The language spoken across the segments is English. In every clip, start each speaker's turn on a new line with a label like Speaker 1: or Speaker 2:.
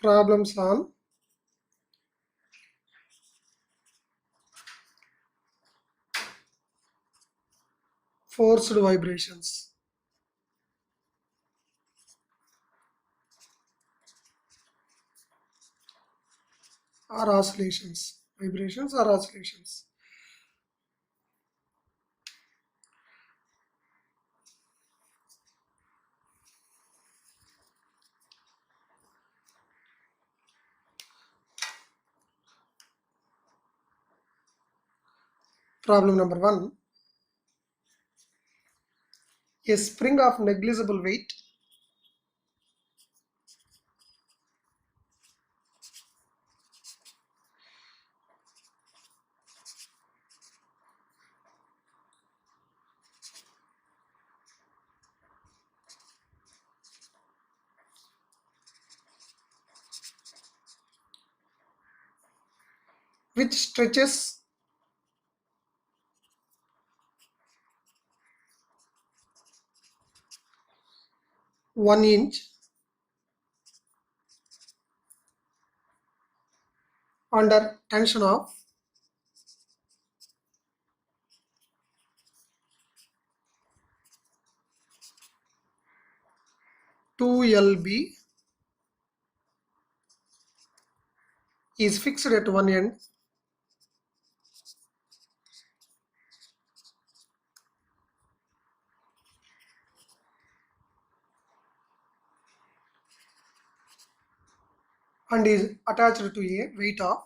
Speaker 1: Problems on forced vibrations or oscillations. Vibrations or oscillations. Problem number 1. A spring of negligible weight which stretches 1 inch under tension of 2 lb is fixed at one end and is attached to a weight of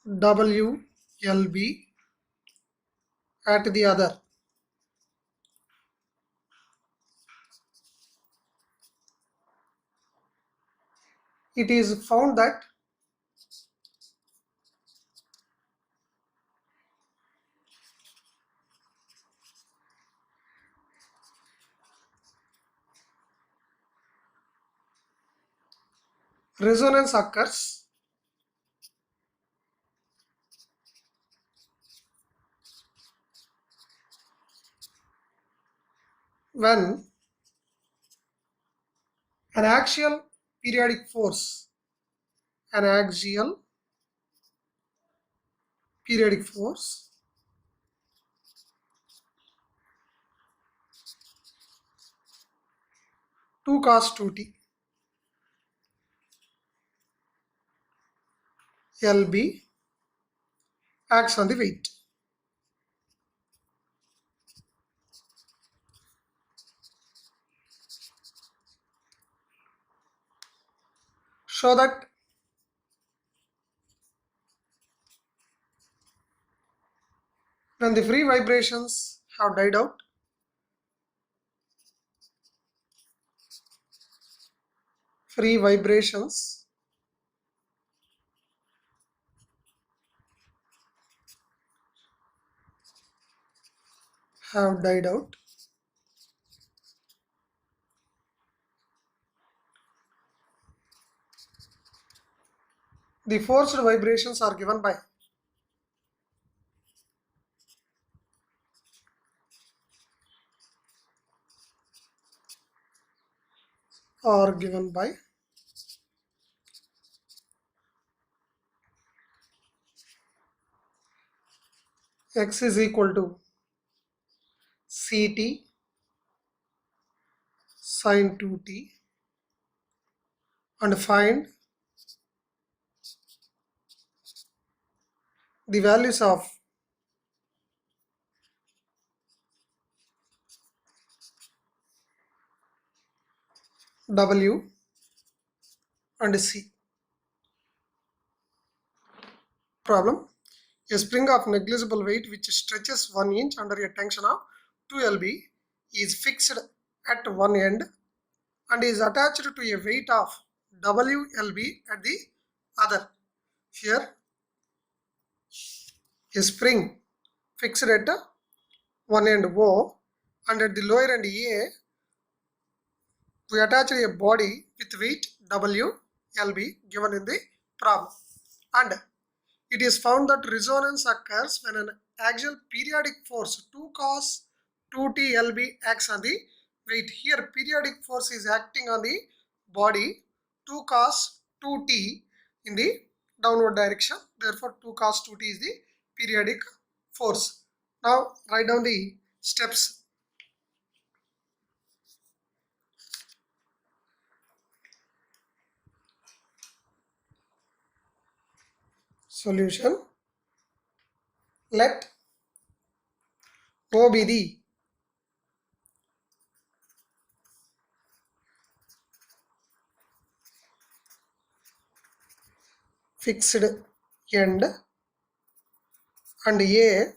Speaker 1: WLB at the other. It is found that resonance occurs when an axial periodic force two cos 2t LB acts on the weight. Show that when the free vibrations have died out, the forced vibrations are given by x is equal to ct sin 2t and find the values of W and C. Problem. A spring of negligible weight which stretches 1 inch under a tension of 2 lb is fixed at one end and is attached to a weight of WLB at the other. Here, a spring fixed at one end O and at the lower end A, we attach a body with weight WLB given in the problem. and it is found that resonance occurs when an axial periodic force 2 cos 2t lb acts on the weight. Here periodic force is acting on the body 2 cos 2t in the downward direction. Therefore 2 cos 2t is the periodic force. Now write down the steps. Solution. Let O be the fixed end and A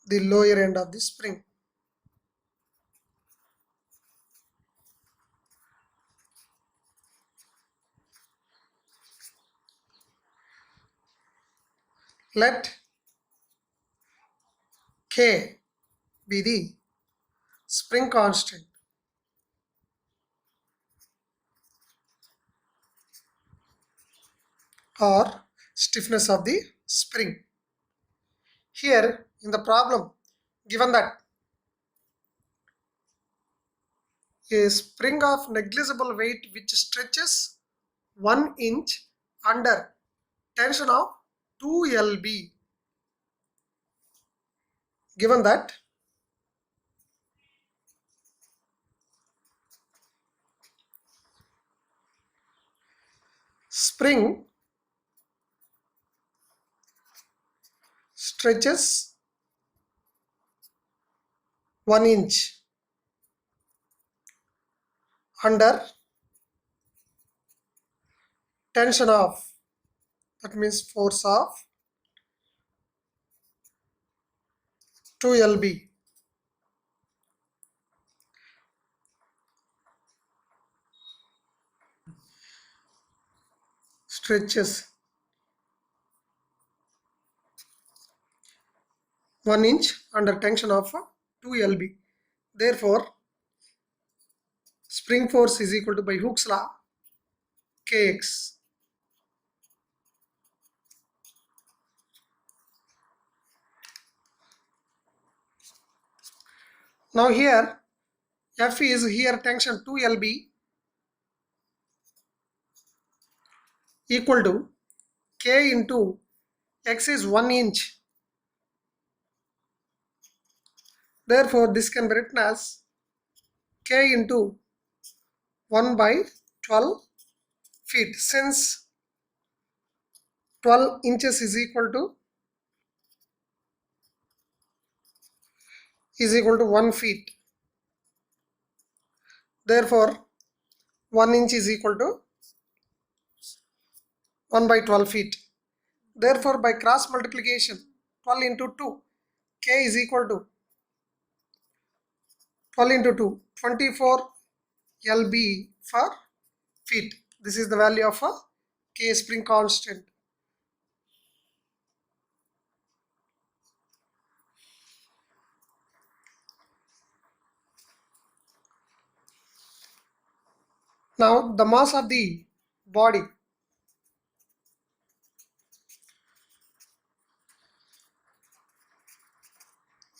Speaker 1: the lower end of the spring. Let K be the spring constant or stiffness of the spring. Here in the problem given that a spring of negligible weight which stretches 1 inch under tension of 2 lb, given that spring stretches 1 inch under tension of, that means force of 2 lb. Stretches 1 inch under tension of 2 lb. Therefore, spring force is equal to, by Hooke's law, Kx. Now here F is here tension 2 lb equal to K into X is 1 inch. Therefore, this can be written as K into 1 by 12 feet. Since 12 inches is equal to 1 feet. Therefore, 1 inch is equal to 1 by 12 feet. Therefore, by cross multiplication, 12 into 2, K is equal to 12 into 2, 24 lb for feet. This is the value of a K spring constant. Now, the mass of the body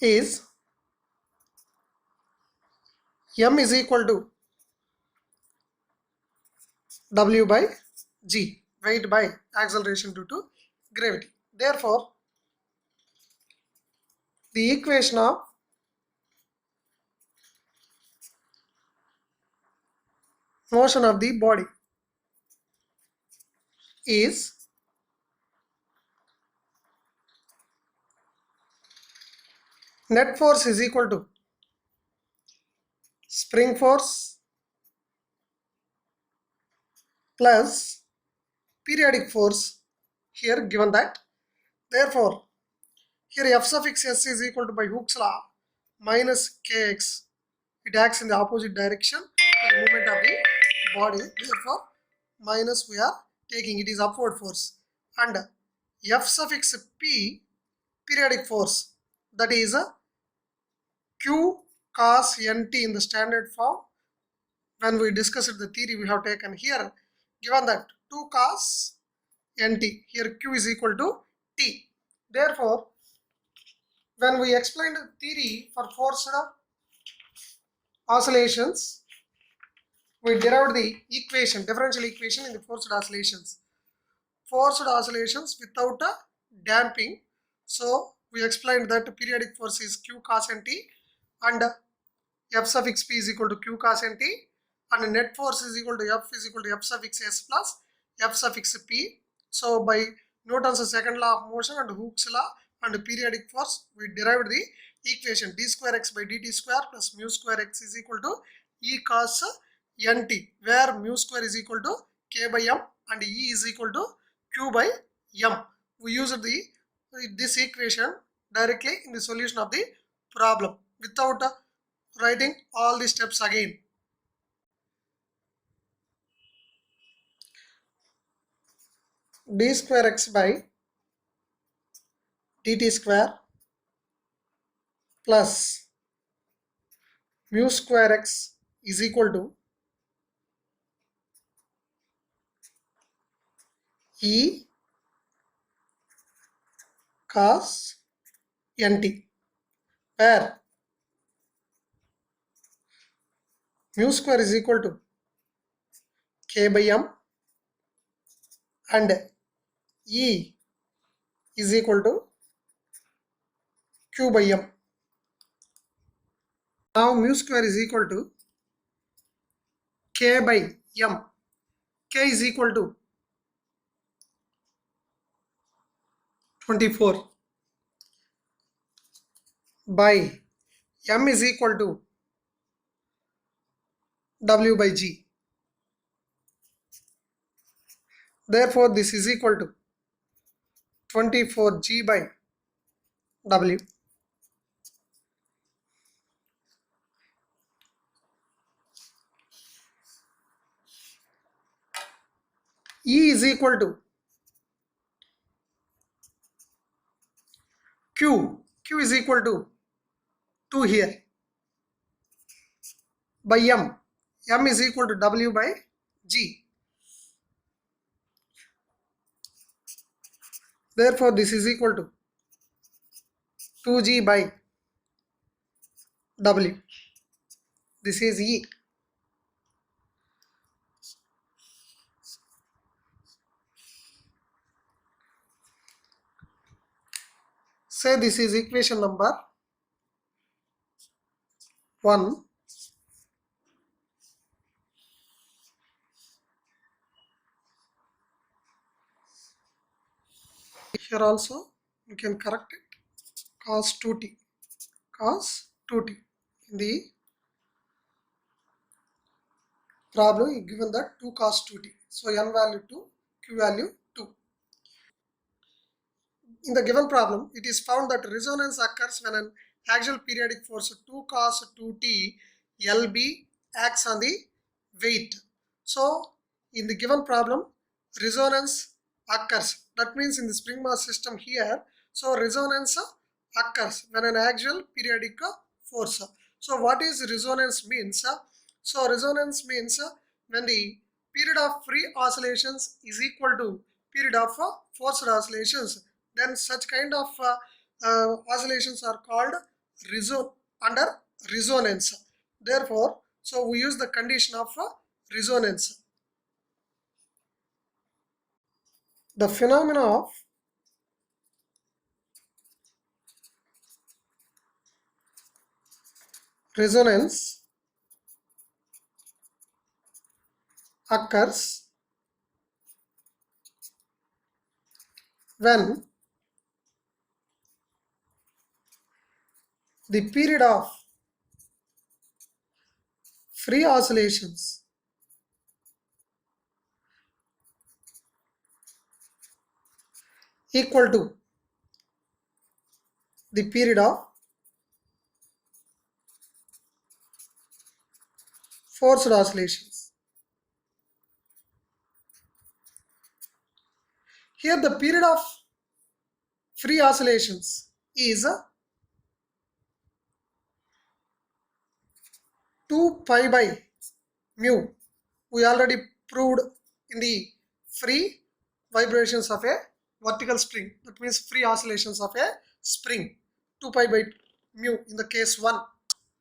Speaker 1: is M is equal to W by G, weight by acceleration due to gravity. Therefore, the equation of motion of the body is net force is equal to spring force plus periodic force, here given that. Therefore, here F suffix S is equal to, by Hooke's law, minus Kx. It acts in the opposite direction to the movement of the body. Therefore, minus we are taking, it is upward force. And F suffix P, periodic force, that is a Q cos nt in the standard form. When we discussed the theory we have taken here, given that 2 cos nt. Here q is equal to t. Therefore, when we explained the theory for forced oscillations, we derived the equation, differential equation in the forced oscillations. Forced oscillations without a damping. So we explained that periodic force is q cos nt and f suffix p is equal to q cos nt, and net force is equal to f suffix s plus f suffix p. So by Newton's second law of motion and Hooke's law and periodic force, we derived the equation d square x by dt square plus mu square x is equal to e cos nt, where mu square is equal to k by m and e is equal to q by m. We used this equation directly in the solution of the problem without writing all the steps again. D square x by dt square plus mu square x is equal to e cos nt, where mu square is equal to k by m and e is equal to q by m. Now mu square is equal to k by m. K is equal to 24 by m is equal to w by g. Therefore, this is equal to 24g by w. E is equal to q. Q is equal to 2 here by m. M is equal to w by g. Therefore, this is equal to 2g by w. This is E. Say this is equation number 1. Here also you can correct it. Cos 2t. Cos 2t. In the problem given that 2 cos 2t. So n value 2, q value 2. In the given problem, it is found that resonance occurs when an axial periodic force 2 cos 2t Lb acts on the weight. So in the given problem, resonance occurs. That means in the spring mass system here, so resonance occurs when an axial periodic force. So what is resonance means? So resonance means when the period of free oscillations is equal to period of forced oscillations, then such kind of oscillations are called under resonance. Therefore, so we use the condition of resonance. The phenomena of resonance occurs when the period of free oscillations equal to the period of forced oscillations. Here the period of free oscillations is 2 pi by mu. We already proved in the free vibrations of a vertical spring. That means free oscillations of a spring. 2 pi by mu in the case 1.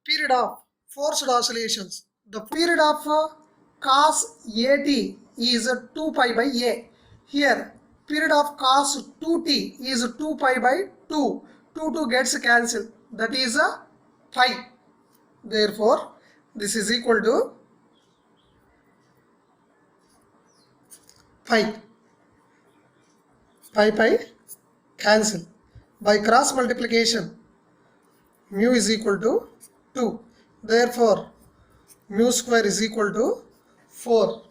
Speaker 1: Period of forced oscillations. The period of cos AT is 2 pi by A. Here period of cos 2t is 2 pi by 2. 2 gets cancelled. That is pi. Therefore, this is equal to pi. Pi cancel. By cross multiplication, mu is equal to 2. Therefore, mu square is equal to 4.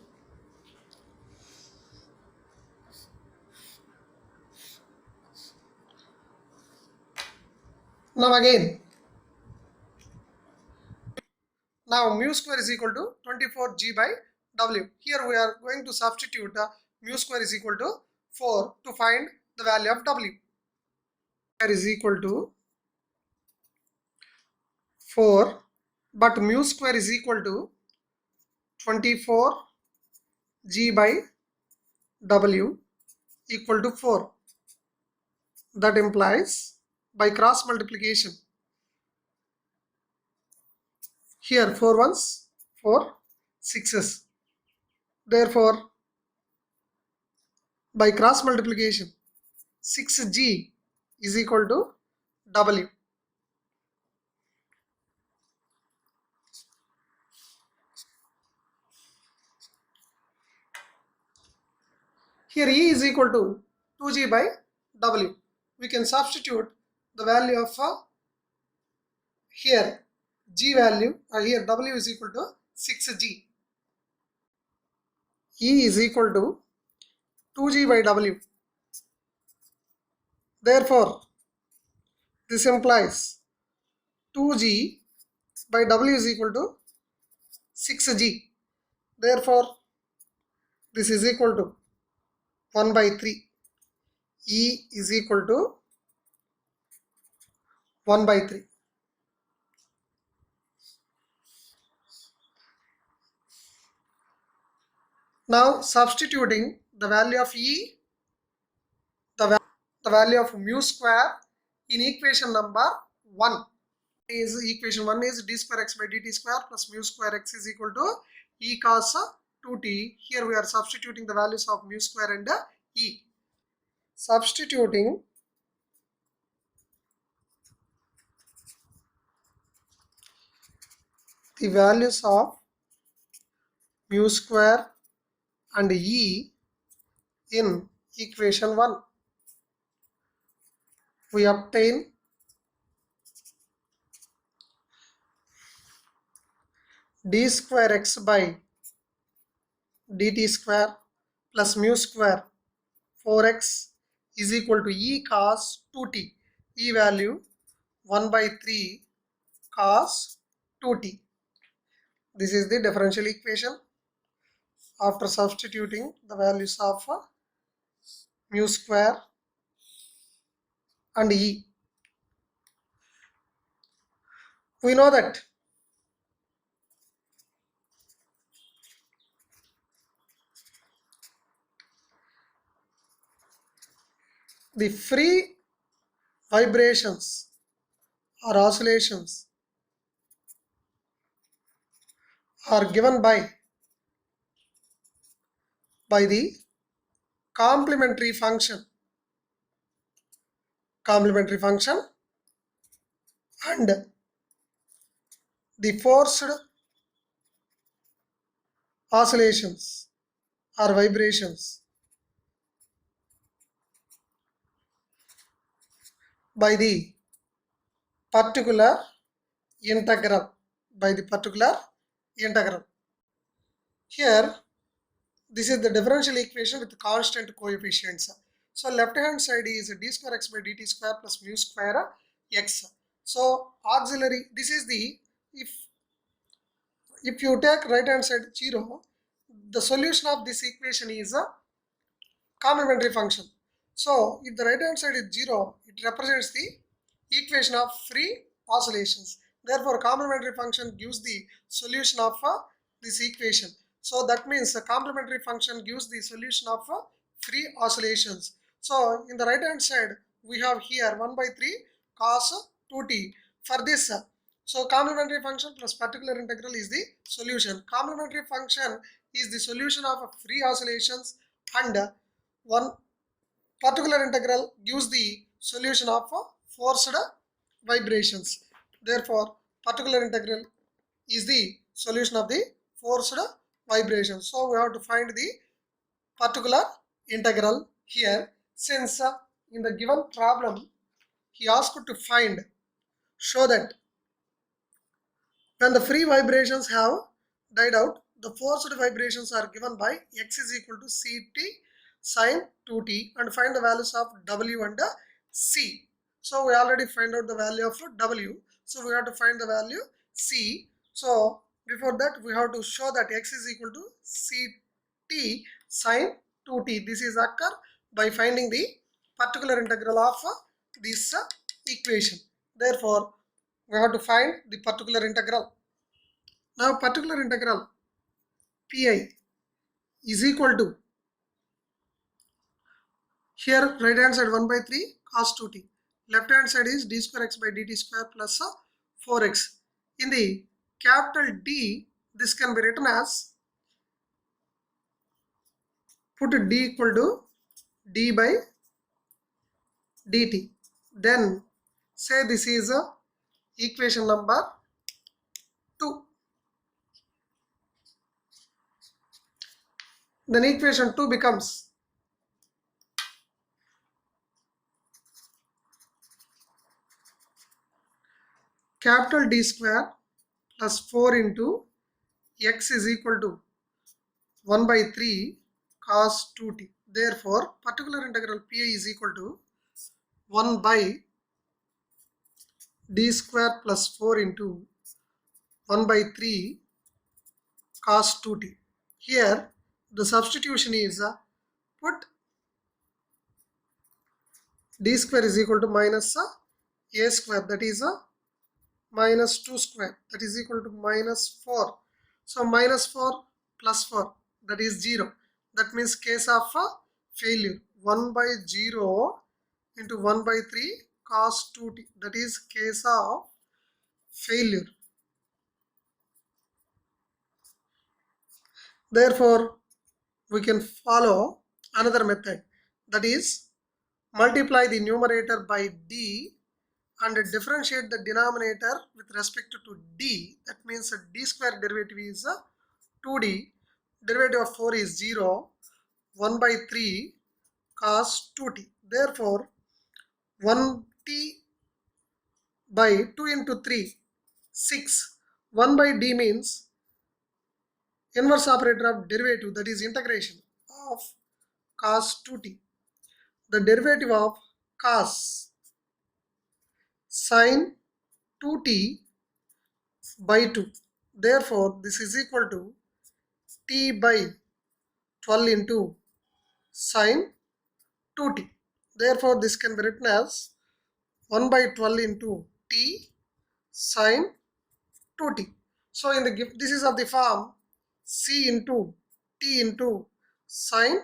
Speaker 1: Now again, now mu square is equal to 24g by w. Here we are going to substitute mu square is equal to 4 to find the value of w. Square is equal to 4, but mu square is equal to 24g by w equal to 4. That implies by cross multiplication, here 4 ones, 4 sixes. Therefore, by cross multiplication, 6g is equal to w. Here E is equal to 2g by w. We can substitute the value of here g value, here w is equal to 6g. E is equal to 2g by w. Therefore, this implies 2g by w is equal to 6g. Therefore, this is equal to 1 by 3. E is equal to 1 by 3. Now substituting the value of E, the value of mu square in equation number 1 is equation 1 is d square x by dt square plus mu square x is equal to E cos 2t. Here we are substituting the values of mu square and E. Substituting the values of mu square and E in equation 1, we obtain d square x by dt square plus mu square 4x is equal to E cos 2t. E value 1 by 3 cos 2t. This is the differential equation after substituting the values of mu square and E. We know that the free vibrations or oscillations are given by the complementary function and the forced oscillations or vibrations by the particular integral. Here, this is the differential equation with constant coefficients. So left hand side is d square x by dt square plus mu square x. So auxiliary, this is the, if you take right hand side 0, the solution of this equation is a complementary function. So if the right hand side is 0, it represents the equation of free oscillations. Therefore, complementary function gives the solution of this equation. So that means the complementary function gives the solution of free oscillations. So in the right hand side we have here 1 by 3 cos 2t. For this, so complementary function plus particular integral is the solution. Complementary function is the solution of free oscillations, and one particular integral gives the solution of forced vibrations. Therefore, particular integral is the solution of the forced vibration. So we have to find the particular integral here. Since in the given problem he asked to show that when the free vibrations have died out, the forced vibrations are given by x is equal to ct sine 2t, and find the values of w and c. So we already find out the value of w. So we have to find the value c. So before that we have to show that x is equal to ct sine 2t. This is occur by finding the particular integral of this equation. Therefore, we have to find the particular integral. Now particular integral pi is equal to, here right hand side 1 by 3 cos 2t, left hand side is d square x by dt square plus 4x. In the capital D, this can be written as, put d equal to d by dt. Then say this is equation number 2. Then equation 2 becomes capital D square plus 4 into x is equal to 1 by 3 cos 2t. Therefore, particular integral pi is equal to 1 by d square plus 4 into 1 by 3 cos 2t. Here the substitution is put d square is equal to minus a square, that is minus 2 square, that is equal to minus 4. So minus 4 plus 4, that is 0. That means case of failure. 1 by 0 into 1 by 3 cos 2t, that is case of failure. Therefore, we can follow another method, that is multiply the numerator by d and differentiate the denominator with respect to d. That means d square derivative is 2d, derivative of 4 is 0, 1 by 3 cos 2t. Therefore, 1t by 2 into 3, 6. 1 by d means inverse operator of derivative, that is integration of cos 2t. The derivative of cos sine 2t by 2. Therefore, this is equal to t by 12 into sine 2t. Therefore, this can be written as 1 by 12 into t sine 2t. So, in the gift, this is of the form c into t into sine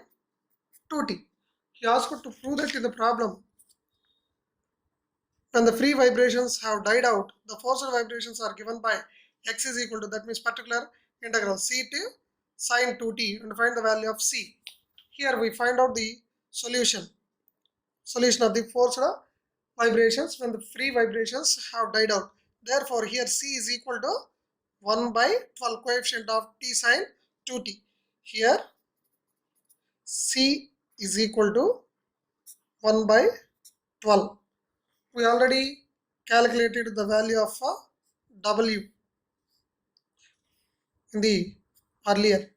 Speaker 1: 2t. He asked to prove that in the problem, when the free vibrations have died out, the forced vibrations are given by x is equal to, that means particular integral c to sine 2t, and find the value of c. Here we find out the solution of the forced vibrations when the free vibrations have died out. Therefore, here c is equal to 1 by 12, coefficient of t sine 2t. Here c is equal to 1 by 12. We already calculated the value of w in the earlier.